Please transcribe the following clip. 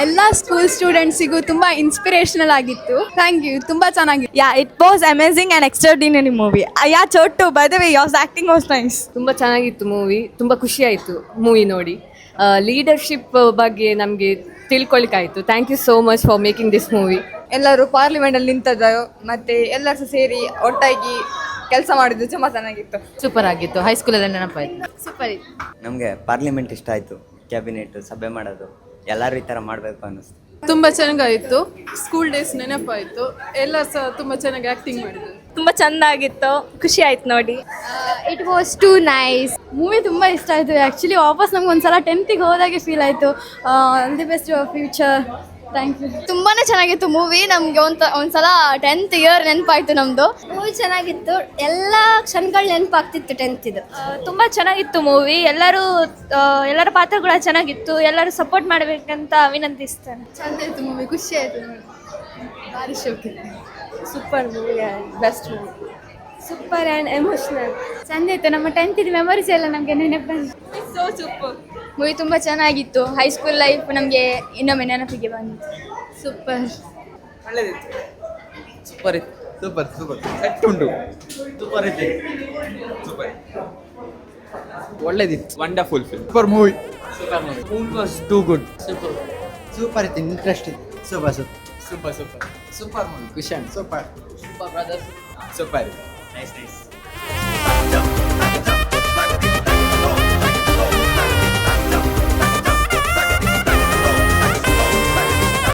ಎಲ್ಲ ಸ್ಕೂಲ್ ಸ್ಟೂಡೆಂಟ್ಸಿಗೂ ತುಂಬಾ ಇನ್ಸ್ಪಿರೇಷನಲ್ ಆಗಿತ್ತು. ಥ್ಯಾಂಕ್ ಯು, ತುಂಬಾ ಚೆನ್ನಾಗಿತ್ತು. It was amazing and extraordinary movie. Chottu, by the way, your acting was nice. ತುಂಬ ಚೆನ್ನಾಗಿತ್ತು ಮೂವಿ, ತುಂಬ ಖುಷಿ ಆಯಿತು ಮೂವಿ ನೋಡಿ. ಲೀಡರ್ಶಿಪ್ ಬಗ್ಗೆ ನಮಗೆ ತಿಳ್ಕೊಳ್ಕಾಯಿತು. Thank you so much for making this movie. ಎಲ್ಲರೂ ಪಾರ್ಲಿಮೆಂಟಲ್ಲಿ ನಿಂತಿದ್ದರು, ಮತ್ತು ಎಲ್ಲರೂ ಸೇರಿ ಒಟ್ಟಾಗಿ ಕೆಲಸ ಮಾಡಿದ್ದು ತುಂಬ ಚೆನ್ನಾಗಿತ್ತು. ಸೂಪರ್ ಆಗಿತ್ತು, ಹೈಸ್ಕೂಲಲ್ಲಿ ನೆನಪಾಯಿತು. ಸೂಪರ್ ಇತ್ತು. ನಮಗೆ ಪಾರ್ಲಿಮೆಂಟ್ ಇಷ್ಟ ಆಯಿತು. ಕ್ಯಾಬಿನೆಟ್ ಸಭೆ ಮಾಡೋದು ಎಲ್ಲರೂ ಈ ಥರ ಮಾಡಬೇಕು ಅನ್ನಿಸ್ತು. ತುಂಬ ಚೆನ್ನಾಗಾಯಿತು. ಸ್ಕೂಲ್ ಡೇಸ್ ನೆನಪಾಯಿತು. ಎಲ್ಲ ಸಹ ತುಂಬ ಚೆನ್ನಾಗಿ ಆ್ಯಕ್ಟಿಂಗ್ ಮಾಡಿದ್ರು. ತುಂಬ ಚೆಂದಾಗಿತ್ತು, ಖುಷಿ ಆಯ್ತು ನೋಡಿ. It was too nice. Movie ತುಂಬ ಇಷ್ಟ ಆಯಿತು. ಆ್ಯಕ್ಚುಲಿ ವಾಪಸ್ ನಮ್ಗೆ ಒಂದ್ಸಲ 10th ಹೋದಾಗೆ ಫೀಲ್ ಆಯಿತು. All the best your future. Thank you. ತುಂಬಾ ಚೆನ್ನಾಗಿತ್ತು ಮೂವಿ. ನಮಗೆ ಒಂದ್ಸಲ 10th ಇಯರ್ ನೆನಪಾಯ್ತು ನಮ್ಮದು. ಮೂವಿ ಚೆನ್ನಾಗಿತ್ತು, ಎಲ್ಲ ಕ್ಷಣಗಳು ನೆನಪಾಗ್ತಿತ್ತು 10th ಇದು. ತುಂಬ ಚೆನ್ನಾಗಿತ್ತು ಮೂವಿ. ಎಲ್ಲರ ಪಾತ್ರಗಳು ಚೆನ್ನಾಗಿತ್ತು. ಎಲ್ಲರೂ ಸಪೋರ್ಟ್ ಮಾಡಬೇಕಂತ ವಿನಂತಿಸ್ತೇನೆ. ಚಂದ ಇತ್ತು ಮೂವಿ, ಖುಷಿ ಆಯಿತು ನೋಡಿ. ಭಾರಿ ಶೋಕಿ. Super movie, best movie, super and emotional. ಚಂದ ಇತ್ತು. ನಮ್ಮ 10th ಮೆಮೊರೀಸ್ ಎಲ್ಲ ನಮಗೆ ನೆನಪು ಬಂತು. ಸೋ ಸೂಪರ್ ಮೂವಿ ತುಂಬ ಚೆನ್ನಾಗಿತ್ತು. ಹೈಸ್ಕೂಲ್ ಲೈಫ್ ನಮಗೆ ಇನ್ನೊಮ್ಮೆ ನೆನಪಿಗೆ ಬಂದಿತ್ತು. ಸೂಪರ್. ಒಳ್ಳೆದಿತ್ತು. ಸೂಪರ್ ಇತ್ತು. ಸೂಪರ್ ಸೂಪರ್ ಸೆಟ್ ಉಂಟು. ಸೂಪರ್ ಇತ್ತು. ಸೂಪರ್ ಒಳ್ಳೆದಿತ್ತು. Wonderful film. Super movie. Super movie. Movie was too good. Super super ಇತ್ತು, interesting. Super super super super super movie. ಕುಶನ್ super. Super brothers. Super. Nice nice.